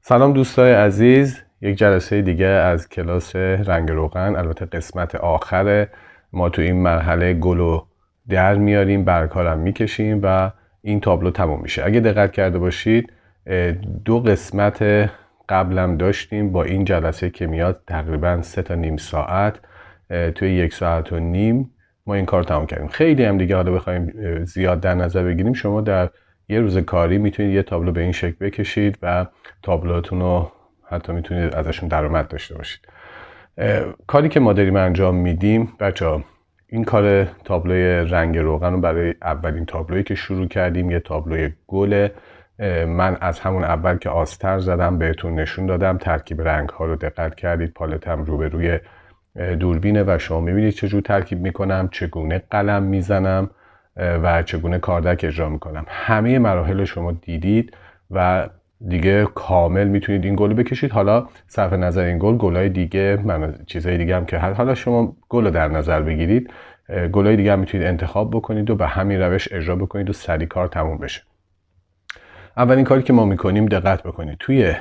سلام دوستای عزیز، یک جلسه دیگه از کلاس رنگ روغن. البته قسمت آخر ما تو این مرحله گلو در میاریم، برگ‌ها میکشیم و این تابلو تموم میشه. اگه دقت کرده باشید دو قسمت قبلم داشتیم با این جلسه که میاد تقریبا 3 تا نیم ساعت، توی 1 ساعت و نیم ما این کار تموم کردیم. خیلی هم دیگه حالا بخوایم زیاد در نظر بگیریم، شما در یه روز کاری میتونید یه تابلو به این شکل بکشید و تابلوهاتون رو حتی میتونید ازشون درآمد داشته باشید. کاری که ما داریم انجام میدیم بچه‌ها، این کار تابلوی رنگ روغن رو برای اولین تابلویی که شروع کردیم یه تابلوی گل. من از همون اول که آستر زدم بهتون نشون دادم، ترکیب رنگ ها رو دقت کردید، پالتم روبروی دوربینه و شما میبینید چجور ترکیب میکنم، چگونه قلم میزنم و چگونه کاردک اجرا میکنم. همه مراحل شما دیدید و دیگه کامل میتونید این گل بکشید. حالا صرف نظر این گلای دیگه، من چیزای دیگه هم که حالا شما گل در نظر بگیرید، گلای دیگه هم میتونید انتخاب بکنید و به همین روش اجرا بکنید و سریع کار تموم بشه. اولین کاری که ما میکنیم، دقت بکنید توی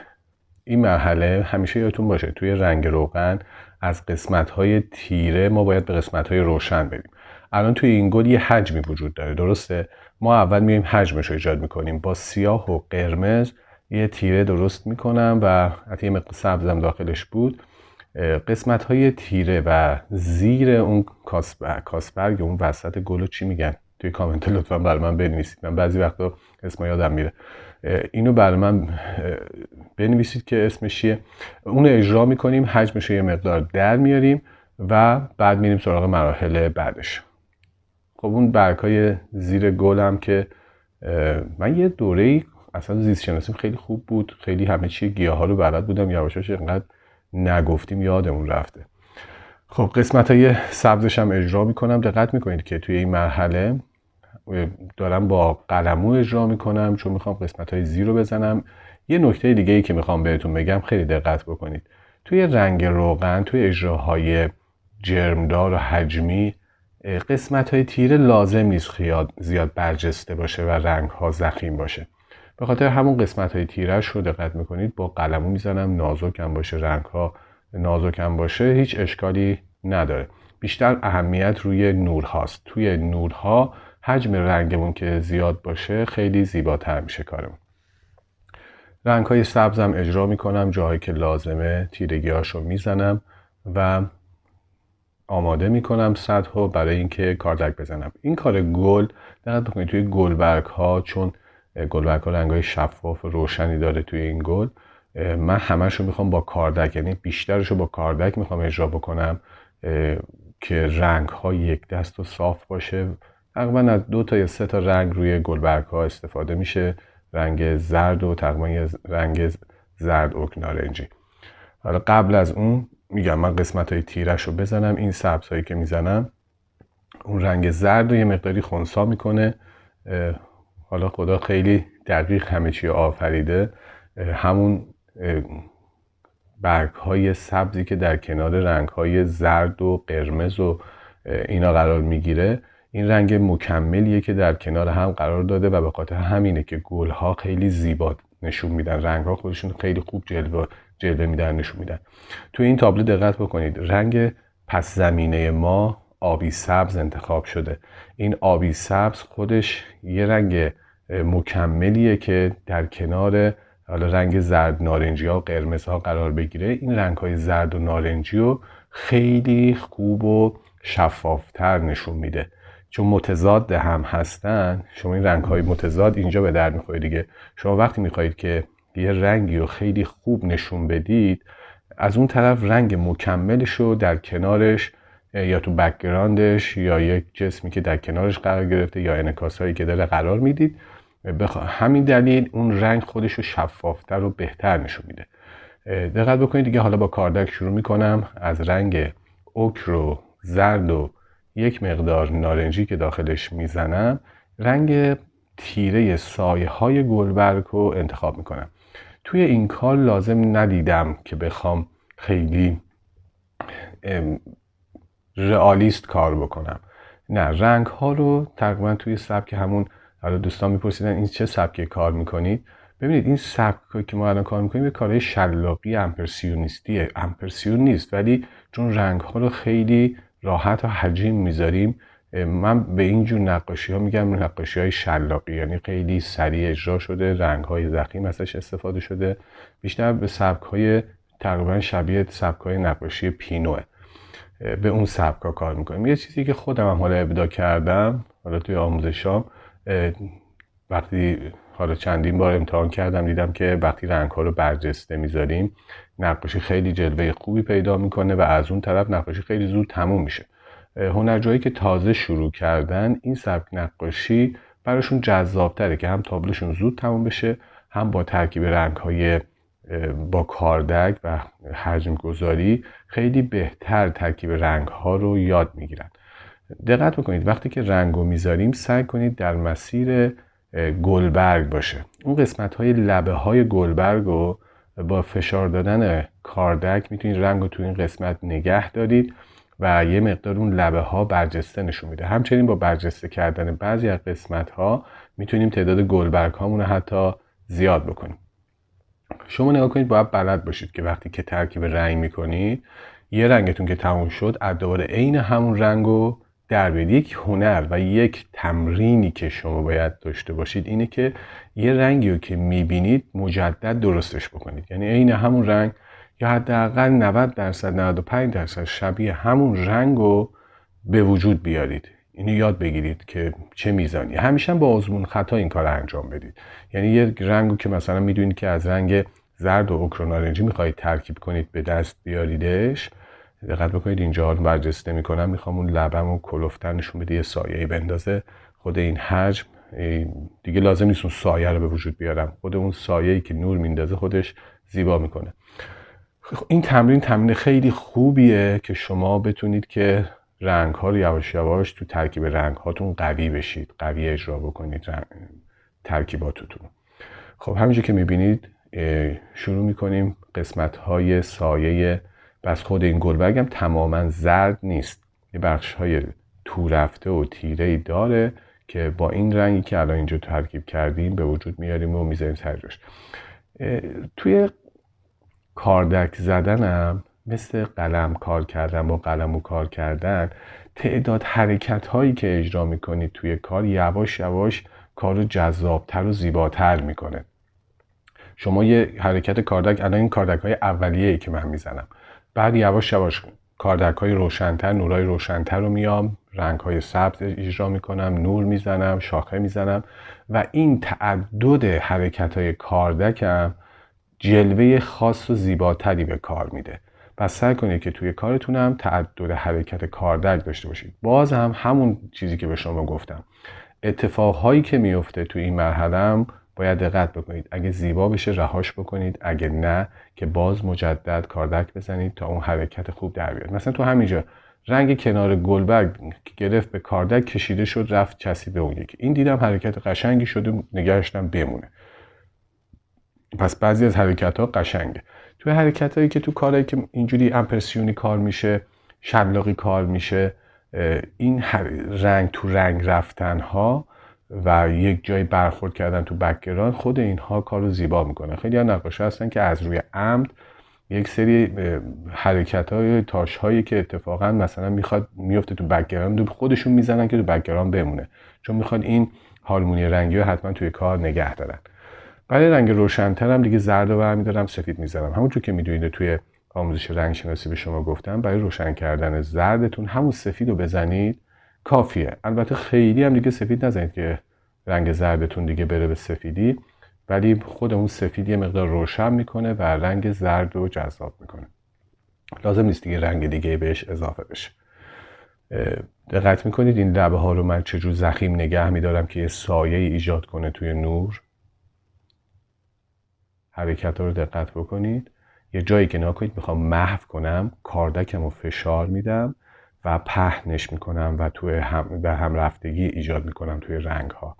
این مرحله همیشه یادتون باشه توی رنگ روغن از قسمت‌های تیره ما باید به قسمت‌های روشن بریم. الان توی این گل یه حجمی وجود داره، درسته؟ ما اول میریم حجمش رو ایجاد میکنیم، با سیاه و قرمز یه تیره درست میکنم و حتی یه مقدار سبزم داخلش بود. قسمت‌های تیره و زیر اون کاسبرگ، اون وسط گل رو چی میگن؟ توی کامنت لطفا برای من بنویسید، من بعضی وقتا اسم یادم میره. اینو برای من بنویسید که اسمش چیه. اونو اجرا میکنیم، حجمش رو یه مقدار در میاریم و بعد میریم سراغ مراحل بعدش. خب اون برگ‌های زیر گلم که من یه دوره‌ای اصلا زیست شناسیم خیلی خوب بود، خیلی همه چی گیاها رو بلد بودم، یواشاش اینقدر نگفتیم یادمون رفته. خب قسمت‌های سبزش هم اجرا میکنم. دقت میکنید که توی این مرحله دارم با قلمو اجرا میکنم چون میخوام قسمت‌های زیر رو بزنم. یه نکته دیگه ای که میخوام بهتون بگم، خیلی دقت بکنید توی رنگ روغن، توی اجراهای جرمدار و حجمی، قسمت‌های تیره لازم نیست زیاد برجسته باشه و رنگ‌ها ضخیم باشه. به خاطر همون قسمت‌های تیره‌اش رو دقت میکنید با قلمو میزنم، نازک هم باشه، رنگ‌ها نازک هم باشه، هیچ اشکالی نداره. بیشتر اهمیت روی نورهاست. توی نورها حجم رنگمون که زیاد باشه خیلی زیباتر میشه کارمون. رنگ‌های سبزم اجرا میکنم، جاهایی که لازمه تیرگی‌هاشو میزنم و آماده میکنم سطحو برای اینکه کاردک بزنم. این کار گل، دقت بکنید توی گلبرگ‌ها، چون گلبرگ‌ها رنگ‌های شفاف و روشنی داره توی این گل، من همه‌شو میخوام با کاردک، یعنی بیشترشو با کاردک میخوام اجرا بکنم که رنگ‌ها یک دست و صاف باشه. تقریبا از 2 تا یا 3 تا رنگ روی گلبرگ‌ها استفاده میشه، رنگ زرد و تقریبا رنگ زرد اوک نارنجی. حالا قبل از اون میگم من قسمت‌های تیرش رو بزنم. این سبزهایی که میزنم اون رنگ زرد رو یه مقداری خنثی میکنه. حالا خدا خیلی دقیق همه چی آفریده، همون برگ‌های سبزی که در کنار رنگ‌های زرد و قرمز و اینا قرار میگیره، این رنگ مکملیه که در کنار هم قرار داده و به خاطر همینه که گل‌ها خیلی زیبا نشون میدن، رنگ‌ها خودشون خیلی خوب جلوه میدن، نشون میدن. تو این تابلو دقت بکنید، رنگ پس زمینه ما آبی سبز انتخاب شده. این آبی سبز خودش یه رنگ مکملیه که در کنار حالا رنگ زرد نارنجی ها و قرمز ها قرار بگیره. این رنگ های زرد و نارنجی رو خیلی خوب و شفافتر نشون میده، چون متضاد هم هستن. شما این رنگ های متضاد اینجا به درد میخوره دیگه. شما وقتی میخواید که یه رنگی رو خیلی خوب نشون بدید، از اون طرف رنگ مکملش رو در کنارش یا تو بک‌گراندش یا یک جسمی که در کنارش قرار گرفته یا انعکاس هایی که داره قرار میدید. همین دلیل اون رنگ خودش رو شفافتر و بهتر نشون میده. دقت بکنید دیگه. حالا با کاردک شروع میکنم، از رنگ اوکر و زرد و یک مقدار نارنجی که داخلش میزنم، رنگ تیره سایه های گلبرگ رو انتخاب میکنم. توی این کار لازم ندیدم که بخوام خیلی رئالیست کار بکنم، نه، رنگ ها رو تقریبا توی سبک همون، حالا دوستان میپرسیدن این چه سبکی کار میکنید، ببینید این سبک که ما الان کار میکنیم یه کارهای شلاقی امپرسیونیستیه. امپرسیون نیست، ولی چون رنگ ها رو خیلی راحت و حجیم میذاریم، من به این جور نقاشی ها میگم نقاشی های شلاقی، یعنی خیلی سریع اجرا شده، رنگ های ضخیم ازش استفاده شده، بیشتر به سبک های تقریبا شبیه سبک های نقاشی پینوه. به اون سبک ها کار میکنیم. یه چیزی که خودم هم حالا ابداع کردم حالا توی آموزشام، وقتی حالا چندین بار امتحان کردم دیدم که وقتی رنگ ها رو برجسته میذاریم نقاشی خیلی جلوه خوبی پیدا میکنه و از اون طرف نقاشی خیلی زود تموم میشه. هنرجوهایی که تازه شروع کردن این سبک نقاشی براشون جذابتره که هم تابلوشون زود تموم بشه، هم با ترکیب رنگ های با کاردک و حجم گذاری خیلی بهتر ترکیب رنگ ها رو یاد میگیرن. دقت بکنید وقتی که رنگ رو میذاریم سعی کنید در مسیر گلبرگ باشه. اون قسمت های لبه های گلبرگ رو با فشار دادن کاردک میتونید رنگ رو تو این قسمت نگه دارید و یه مقدار اون لبه ها برجسته نشون میده. همچنین با برجسته کردن بعضی از قسمت ها میتونیم تعداد گلبرگ هامون رو حتی زیاد بکنیم. شما نگاه کنید باید بلد باشید که وقتی که ترکیب رنگ میکنید یه رنگتون که تموم شد دوباره عین همون رنگ رو در بیارید. یک هنر و یک تمرینی که شما باید داشته باشید اینه که یه رنگی رو که میبینید مجدد درستش بکنید، یعنی عین همون رنگ یا حداقل 90% 95% شبیه همون رنگ رو به وجود بیارید. اینو یاد بگیرید که چه میزانی. همیشه با آزمون خطا این کار انجام بدید. یعنی یه رنگو که مثلا میدونید که از رنگ زرد و اوکر و نارنجی میخواهید ترکیب کنید به دست بیاریدش، دقت بکنید اینجا برجسته میکنم، میخوام اون لبم و کلفتر نشون بده، یه سایه‌ای بندازه. خود این حجم دیگه لازم نیست اون سایه رو به وجود بیارم، خود اون سایه‌ای که نور میندازه خودش زیبا میکنه. این تمرین خیلی خوبیه که شما بتونید که رنگ ها رو یواش یواش تو ترکیب رنگ هاتون قوی بشید، قوی اجرا بکنید ترکیباتتون. خب همینجا که میبینید شروع میکنیم قسمت های سایه. بس خود این گلبرگ هم تماما زرد نیست، یه بخش های تو رفته و تیره‌ای داره که با این رنگی که الان اینجا ترکیب کردیم به وجود میاریم و میذاریم سر جاش. توی کاردک زدنم مثل قلم کار کردن، با قلم و کار کردن، تعداد حرکت هایی که اجرا میکنید توی کار یواش یواش کار رو جذابتر و زیباتر میکنه. شما یه حرکت کاردک، الان این کاردک های اولیه‌ای که من میزنم، بعد یواش یواش کاردک های روشنتر، نورای روشنتر رو میام، رنگ های سبز اجرا میکنم، نور میزنم، شاخه میزنم و این تعدد حرکت های کاردکم جلوه خاص و زیباتری به کار میده. پس سعی کنید که توی کارتونم تعدد حرکت کاردک داشته باشید. باز هم همون چیزی که به شما گفتم، اتفاقهایی که میفته توی این مرحله هم باید دقت بکنید. اگه زیبا بشه رهاش بکنید، اگه نه که باز مجدد کاردک بزنید تا اون حرکت خوب در بیاد. مثلا تو همینجا رنگ کنار گلبرگ گرفت به کاردک کشیده شد رفت چسبید به اون یکی، این دیدم حرکت قشنگی شده، نگهشتم بمونه. پس بعضی از حرکت ها قشنگه. توی حرکت هایی که تو کارهایی که اینجوری امپرسیونی کار میشه، شلاقی کار میشه، این رنگ تو رنگ رفتن ها و یک جای برخورد کردن تو بک‌گراند، خود اینها کار رو زیبا میکنه. خیلی ها نقاشی هستن که از روی عمد یک سری حرکت های تاش هایی که اتفاقا مثلا میفته تو بک‌گراند خودشون میزنن که تو بک‌گراند بمونه، چون میخواد این هارمونی رنگی رو حتما توی کار نگه دارن. برای رنگ روشن‌تر هم دیگه زرد رو برمی‌دارم، سفید می‌ذارم. همونجور که می‌دونید توی آموزش رنگ شناسی به شما گفتم، برای روشن کردن زردتون همون سفید رو بزنید کافیه. البته خیلی هم دیگه سفید نزنید که رنگ زردتون دیگه بره به سفیدی، ولی خود اون سفید یه مقدار روشن میکنه و رنگ زرد رو جذاب میکنه. لازم نیست دیگه رنگ دیگه بهش اضافه بشه. دقت میکنید این لبه ها رو من چجور ضخیم نگه میدارم که یه سایه ایجاد کنه توی نور. حرکت ها رو دقت بکنید. یه جایی که نگاه کنید میخوام محو کنم، کاردکم رو فشار میدم و پهنش میکنم و توی در هم رفتگی ایجاد میکنم توی رنگ ها.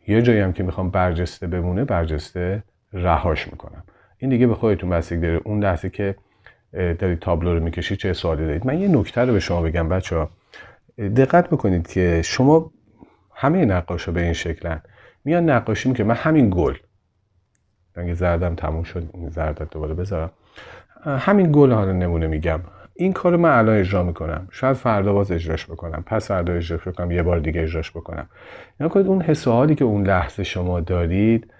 یه جایی هم که میخوام برجسته بمونه، برجسته رهاش میکنم. این دیگه به خودتون بستگی داره. اون لحظه که دارید تابلو رو میکشید چه سوالی دارید. من یه نکته رو به شما بگم بچه‌ها، دقت بکنید که شما همه نقاشا به این شکلن، میان نقاشی میکنن، من همین گل رنگ زردم تموم شد، این زرد دوباره بذارم. همین گل ها رو نمونه میگم. این کار رو من الان اجرا میکنم، شاید فردا باز اجراش بکنم، پس فردا اجراش بکنم، یه بار دیگه اجراش بکنم. یعنی کنید اون حس و حالی که اون لحظه شما دارید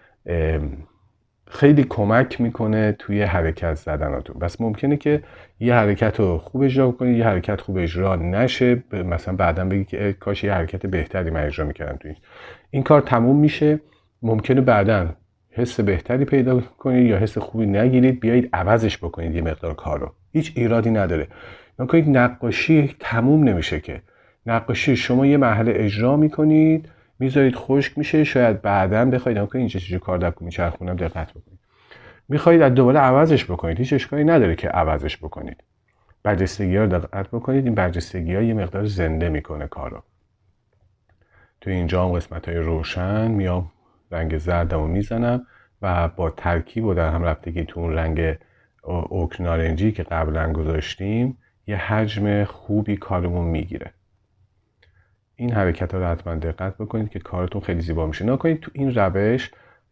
خیلی کمک میکنه توی حرکت زدناتون. بس ممکنه که یه حرکت رو خوب اجرا کنید، یه حرکت خوب اجرا نشه، مثلا بعداً بگی که کاش یه حرکت بهتری من اجرا میکردم توی این کار. تموم میشه، ممکنه بعداً حس بهتری پیدا کنید یا حس خوبی نگیرید، بیایید عوضش بکنید یه مقدار کار رو، هیچ ایرادی نداره. نکنید نقاشی تموم نمیشه که. نقاشی شما یه مرحله اجرا میکنید، میذارید خشک میشه، شاید بعداً بخواید اینجا چجوری کار دب میچرخونم دقت بکنید، میخواید از دوباره عوضش بکنید، هیچ اشکالی نداره که عوضش بکنید. برجستگی‌ها رو دقت بکنید، این برجستگی‌ها یه مقدار زنده میکنه کارو. تو اینجا هم قسمت‌های روشن میام رنگ زردمو میزنم و با ترکیب و در هم رفتگی تو اون رنگ اوک نارنجی که قبلا گذاشتیم یه حجم خوبی کارمون میگیره. این حرکت ها رو حتما دقت بکنید که کارتون خیلی زیبا میشه. نکنید تو این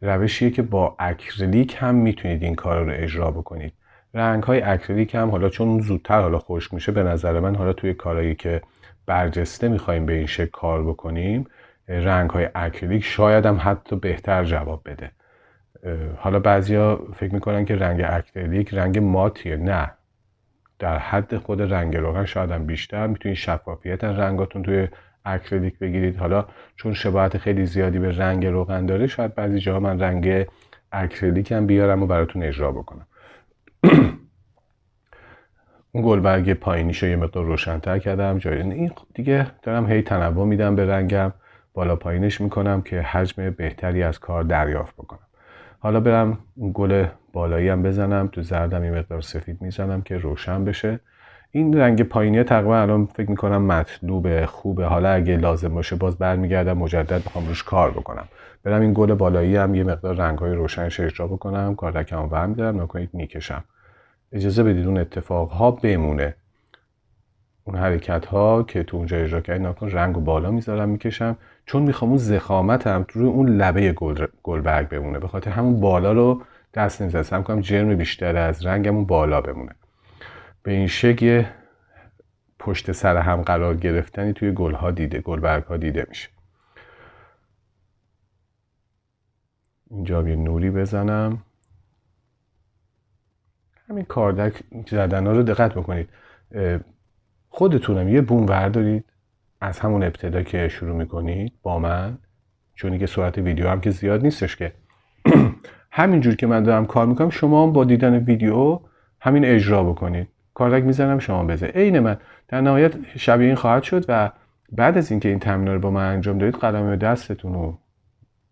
روشیه که با اکریلیک هم میتونید این کار رو اجرا بکنید. رنگ های اکریلیک هم حالا چون زودتر حالا خشک میشه، به نظر من حالا توی کارهایی که برجسته میخوایم به این شکل کار بکنیم، رنگ های اکریلیک شاید هم حتی بهتر جواب بده. حالا بعضیا فکر میکنن که رنگ اکریلیک رنگ ماتیه، نه، در حد خود رنگ روغن شاید هم بیشتر میتونید شفافیت رنگاتون توی اکریلیک بگیرید. حالا چون شباهت خیلی زیادی به رنگ روغن داره، شاید بعضی جاها من رنگ اکریلیک هم بیارم و براتون اجرا بکنم. اون گلبرگ پایینیشو یه مقدار روشن‌تر کردم، این دیگه دارم هی تنوع میدم به رنگم، بالا پایینش میکنم که حجم بهتری از کار دریافت بکنم. حالا برم اون گل بالایی هم بزنم، تو زردم یه مقدار سفید میزنم که روشن بشه. این رنگ پایینی تقریبا الان فکر میکنم مطلوبه، خوبه. حالا اگه لازم باشه باز برمیگردم مجدد بخوام روش کار بکنم. برم این گل بالایی هم یه مقدار رنگ‌های روشنش اجرا بکنم، کاردکمو برمی‌دارم، نکنید میکشم. اجازه بدید اون اتفاقها بمونه، اون حرکت ها که تو اونجا اجرا کردید نکن، رنگو بالا میذارم میکشم، چون میخوام اون ضخامتم روی اون لبه گلبرگ بمونه، به خاطر همون بالا رو دست نمیزنم، سعی میکنم جرم بیشتر از رنگمون بالا بمونه. به این شکل پشت سر هم قرار گرفتنی توی گلبرگ ها دیده میشه. اینجا یه نوری بزنم. همین کاردک زدن ها رو دقت بکنید. خودتونم یه بوم بردارید از همون ابتدا که شروع میکنید با من، چون که سرعت ویدیو هم که زیاد نیستش که همینجور که من دارم کار میکنم شما هم با دیدن ویدیو همین اجرا بکنید. کاردک میزنم شما بزنید عین من، در نهایت شبیه این خواهد شد. و بعد از اینکه این تمرین رو با من انجام دادید، قلم دستتون رو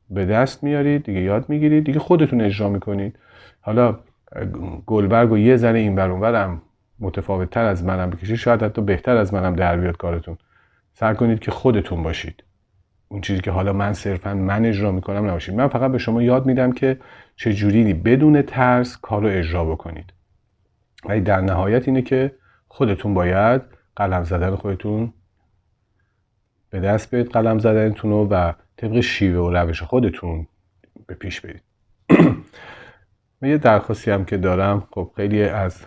به دست میارید دیگه، یاد میگیرید دیگه، خودتون اجرا میکنید. حالا گلبرگ و یه ذره این ور اونورم متفاوت تر از منم بکشید، شاید حتی بهتر از منم در بیاد کارتون. سعی کنید که خودتون باشید، اون چیزی که حالا من صرفا من اجرا میکنم نباشید. من فقط به شما یاد میدم که چجوری بدون ترس کارو اجرا بکنید. ولی در نهایت اینه که خودتون باید قلم زدن خودتون به دست بیارید، قلم زدنتون رو و طبق شیوه و روش خودتون به پیش برید. من یه درخواستی هم که دارم، خب خیلی از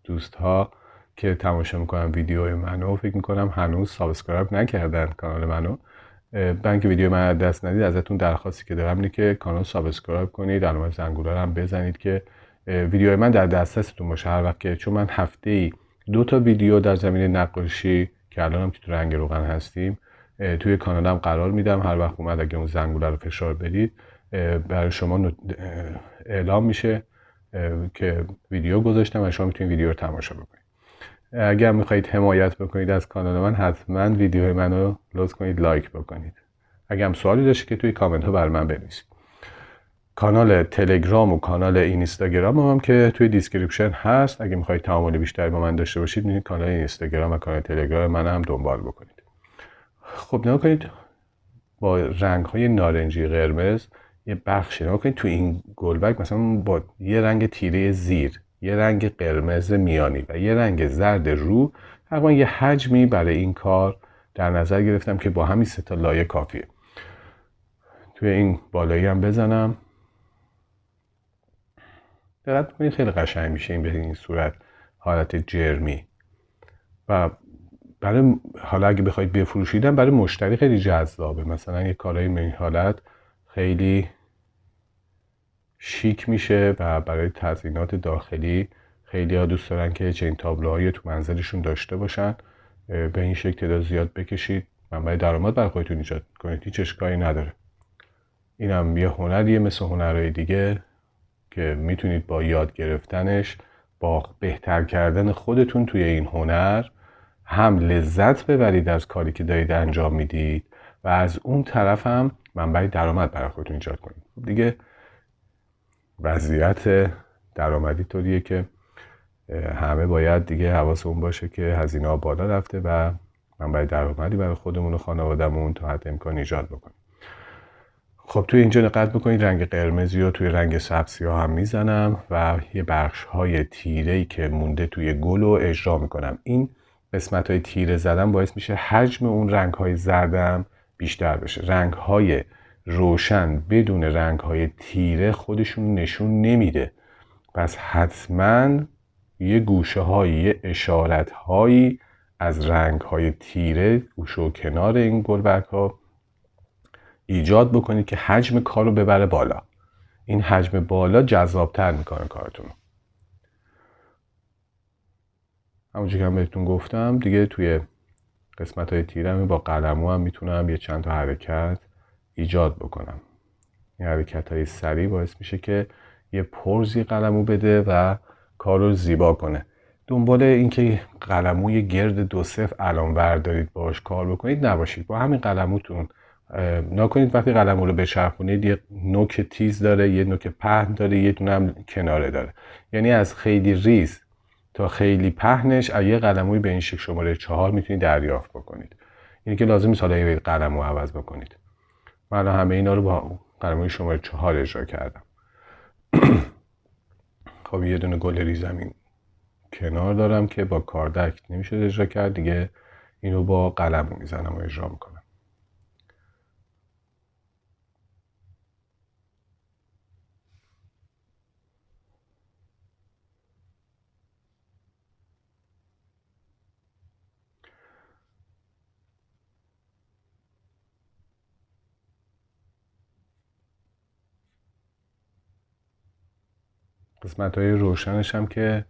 دوستها که تماشا میکنن ویدیوهای منو فکر میکنم هنوز سابسکرایب نکردن کانال منو. برای اینکه ویدیو من از دست ندید، ازتون درخواستی که دارم اینه که کانال سابسکرایب کنید، علامت زنگوله رو هم بزنید که ویدیوهای من در دسترستون باشه هر وقت که، چون من هفته‌ای 2 تا ویدیو در زمینه نقاشی که الانم که تو رنگ روغن هستیم توی کانالم قرار میدم. هر وقت اومد اگه اون زنگوله رو فشار بدید برای شما اعلام میشه که ویدیو گذاشتم و شما میتونید ویدیو رو تماشا بکنید. اگر میخواهید حمایت بکنید از کانال من، حتما ویدیوهای منو لطف کنید لایک بکنید. اگر هم سوالی داشتید که توی کامنت ها برای من بنویسید. کانال تلگرام و کانال اینستاگرام هم که توی دیسکریپشن هست، اگه میخواهید تعامل بیشتری با من داشته باشید میتونید کانال اینستاگرام و کانال تلگرام من هم دنبال بکنید. خب نگاه کنید، با رنگ های نارنجی قرمز یه بخشی نگاه کنید تو این گلبرگ، مثلا با یه رنگ تیره زیر، یه رنگ قرمز میانی و یه رنگ زرد رو، تقریبا یه حجمی برای این کار در نظر گرفتم که با همین 3 تا لایه کافیه. توی این بالایی هم بزنم. دقت کنید خیلی قشنگ میشه این به این صورت، حالت جرمی. و برای حالا اگه بخواید بفروشیدن برای مشتری خیلی جذابه. مثلا یه کالای این حالت خیلی شیک میشه و برای تزیینات داخلی خیلی ها دوست دارن که چنین تابلوهایی تو منزلشون داشته باشن. به این شکل تعداد زیاد بکشید، منبع درآمد برای خودتون ایجاد کنید، هیچ اشکالی نداره. اینم یه هنریه مثل هنرهای دیگه که میتونید با یاد گرفتنش، با بهتر کردن خودتون توی این هنر هم لذت ببرید از کاری که دارید انجام میدید و از اون طرف هم منبع درآمد برای خودتون ایجاد کنید. خب دیگه وضعیت درآمدی طوریه که همه باید دیگه حواسمون باشه که هزینه ها بالا رفته و منبع درآمدی برای خودمون و خانوادهمون تا حد امکان ایجاد بکنیم. خب توی اینجا دقت بکنید رنگ قرمزی رو توی رنگ سبزی ها هم میزنم و یه بخش های تیره‌ای که مونده توی گل رو اجرا میکنم. این قسمت های تیره زدن باعث میشه حجم اون رنگ های زردم بیشتر بشه. رنگ های روشن بدون رنگ های تیره خودشون نشون نمیده، پس حتما یه گوشه های، یه اشارت هایی از رنگ های تیره گوشه و کنار این گلبرگ ها ایجاد بکنید که حجم کار رو ببره بالا. این حجم بالا جذابتر میکنه کارتون. همونجوری که هم بهتون گفتم دیگه توی قسمت های تیرم با قلمو هم میتونم یه چند تا حرکت ایجاد بکنم. این حرکت های سریع باعث میشه که یه پرزی قلمو بده و کار رو زیبا کنه. دنبال اینکه قلموی گرد 2-0 علامور دارید باش کار بکنید نباشید. با همین قلموتون نکنید وقتی قلمو رو بچرخونید یه نوک تیز داره، یه نوک پهن داره، یه دونه هم کناره داره. یعنی از خیلی ریز تا خیلی پهنش از یه قلموی به این شکل شماره 4 میتونید دریافت بکنید. اینی که لازم نیست حالا یه قلمو عوض بکنید. من همه اینا رو با قلموی شماره 4 اجرا کردم. خب یه دونه گل ریزم کنار دارم که با کاردک نمیشه اجرا کرد دیگه، اینو با قلمو میزنم و اجرا میکنم. قسمت های روشنش هم که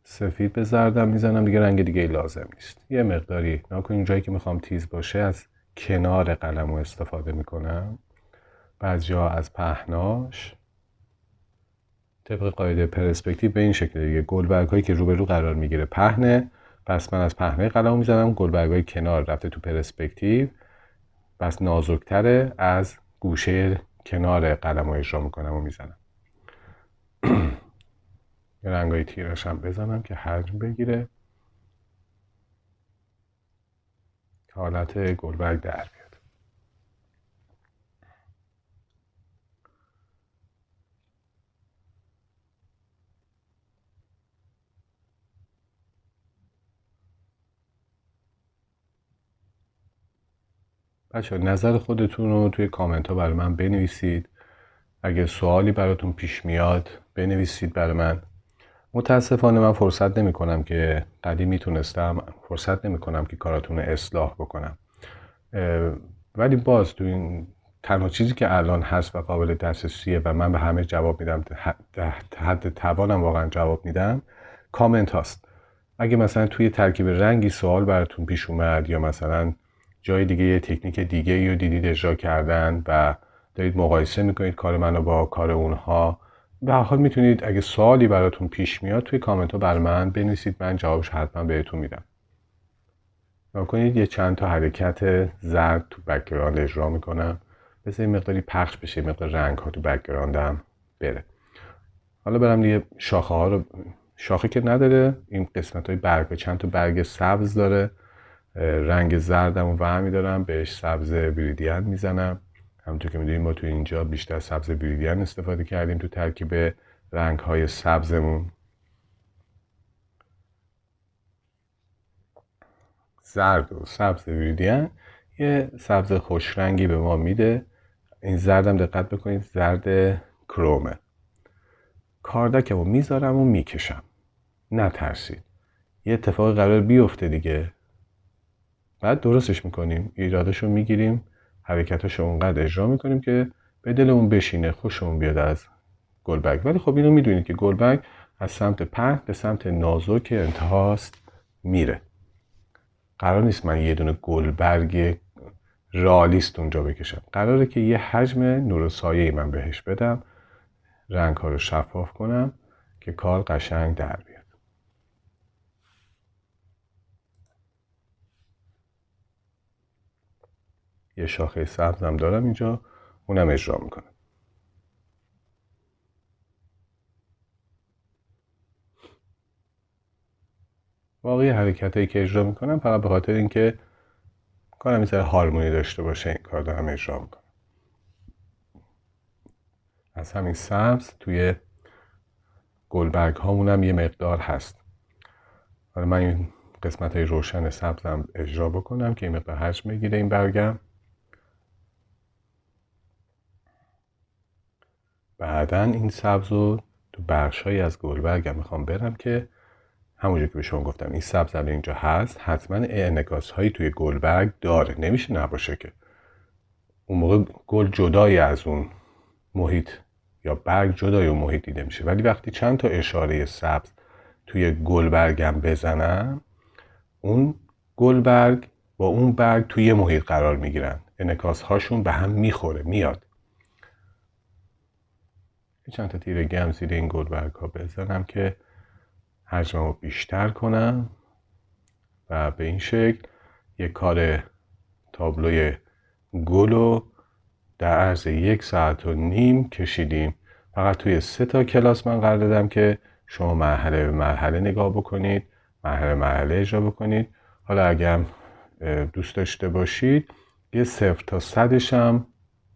سفید به زردم میزنم دیگه، رنگ دیگه لازم نیست. یه مقداری نکنین جایی که میخوام تیز باشه از کنار قلمو استفاده میکنم، بعضیا از پهناش. طبق قاعده پرسپکتیو به این شکل دیگه گلبرگ هایی که روبرو قرار میگیره پهنه، پس من از پهنه قلمو میزنم. گلبرگ های کنار رفته تو پرسپکتیو، پس نازکتره، از گوشه کنار قلمو اجرا میکنم و میزنم. یه رنگای تیرش هم بزنم که حجم بگیره، حالت گلبرگ در بیاد. بچه نظر خودتون رو توی کامنت ها برای من بنویسید. اگه سوالی براتون پیش میاد بنویسید برای من. متاسفانه من فرصت نمی کنم که قدیم میتونستم، فرصت نمی کنم که کاراتون رو اصلاح بکنم. ولی باز تو این تنها چیزی که الان هست و قابل دسترسیه و من به همه جواب میدم، حد توانم واقعا جواب میدم، کامنت هاست. اگه مثلا توی ترکیب رنگی سوال براتون پیش اومد یا مثلا جای دیگه یه تکنیک دیگه رو دیدید اجرا کردن و دارید مقایسه میکنید کار منو با کار اونها، به هر حال میتونید اگه سوالی براتون پیش میاد توی کامنت ها بر من بنویسید، من جوابش حتما بهتون میدم. نکنید یه چند تا حرکت زرد تو بک‌گراند اجرا میکنم، بذارید مقداری پخش بشه، مقدار رنگ ها تو بک‌گراندم بره. حالا برم دیگه شاخه ها رو، شاخه که نداره، این قسمت های برگ چند تا برگ سبز داره، رنگ زردم و برمی دارم، بهش سبز ویریدین میزنم. همونطور که میدونیم ما تو اینجا بیشتر سبز ویریدین استفاده کردیم تو ترکیب رنگ های سبزمون. زرد و سبز ویریدین یه سبز خوش رنگی به ما میده. این زردم دقت بکنید زرد کرومه. کاردکم رو میذارم و میکشم. نترسید، یه اتفاق قرار بیفته دیگه، بعد درستش میکنیم، ایرادش رو میگیریم، حرکتاش رو اونقدر اجرا میکنیم که به دلمون بشینه، خوشمون بیاد از گلبرگ. ولی خب اینو میدونید که گلبرگ از سمت پهن به سمت نازک انتهاست میره. قرار نیست من یه دونه گلبرگ رالیست اونجا بکشم، قراره که یه حجم نور و سایه‌ای من بهش بدم، رنگ ها رو شفاف کنم که کار قشنگ در بیاد. یه شاخه سبزم دارم اینجا، اونم اجرا میکنم. واقعی حرکت هایی که اجرا میکنم فقط به خاطر اینکه کارم یه ذره هارمونی داشته باشه این کار دارم اجرا میکنم. از همین سبز توی گلبرگ هامونم یه مقدار هست. حالا من این قسمت های روشن سبزم اجرا بکنم که این مقدار حجم بگیره این برگم. بعدن این سبز رو تو بخش‌هایی از گلبرگم میخوام برم که همونجور که به شما گفتم این سبز اینجا هست، حتما انعکاس هایی توی گلبرگ داره، نمیشه نباشه که. اون موقع گل جدای از اون محیط یا برگ جدای اون محیط دیده میشه. ولی وقتی چند تا اشاره سبز توی گلبرگم بزنم، اون گلبرگ با اون برگ توی محیط قرار میگیرن، انعکاس هاشون به هم میخوره، میاد. چند تا تیره گم زیر این گلبرگ ها بزنم که حجمم رو بیشتر کنم و به این شکل یک کار تابلوی گل رو در عرض 1.5 ساعت کشیدیم. فقط توی 3 تا کلاس من قرار دادم که شما مرحله به مرحله نگاه بکنید، مرحله مرحله اجرا بکنید. حالا اگر دوست داشته باشید یه 0 تا 100ش هم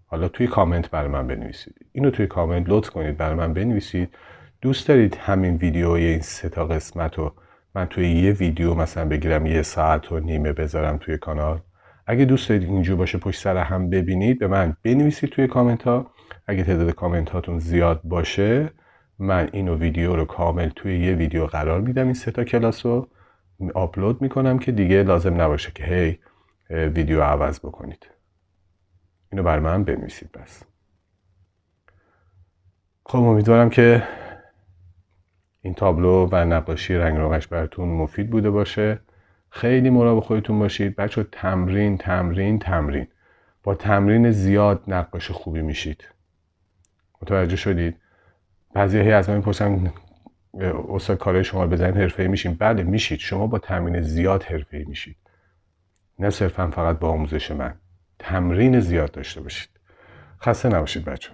حالا توی کامنت برای من بنویسید. اینو توی کامنت لطف کنید برای من بنویسید. دوست دارید همین ویدیوی این 3 تا قسمت رو من توی یه ویدیو مثلا بگیرم 1.5 ساعت بذارم توی کانال؟ اگه دوست دارید اینجور باشه پشت سر هم ببینید به من بنویسید توی کامنت ها. اگه تعداد کامنت هاتون زیاد باشه من اینو ویدیو رو کامل توی یه ویدیو قرار میدم، این 3 تا کلاس رو آپلود میکنم که دیگه لازم نباشه که هی ویدیو عوض بکنید. اینو بر من بنویسید بس. خب امیدوارم که این تابلو و نقاشی رنگ روغنش براتون مفید بوده باشه. خیلی مراقب خودتون باشید بچه. تمرین تمرین تمرین، با تمرین زیاد نقاش خوبی میشید. متوجه شدید؟ بعضی از من میپرسن استاد کارهای شما بزنید حرفه‌ای میشین. بله میشید، شما با تمرین زیاد حرفه‌ای میشید، نه صرفا فقط با آموزش من. تمرین زیاد داشته باشید. خسته نباشید بچه.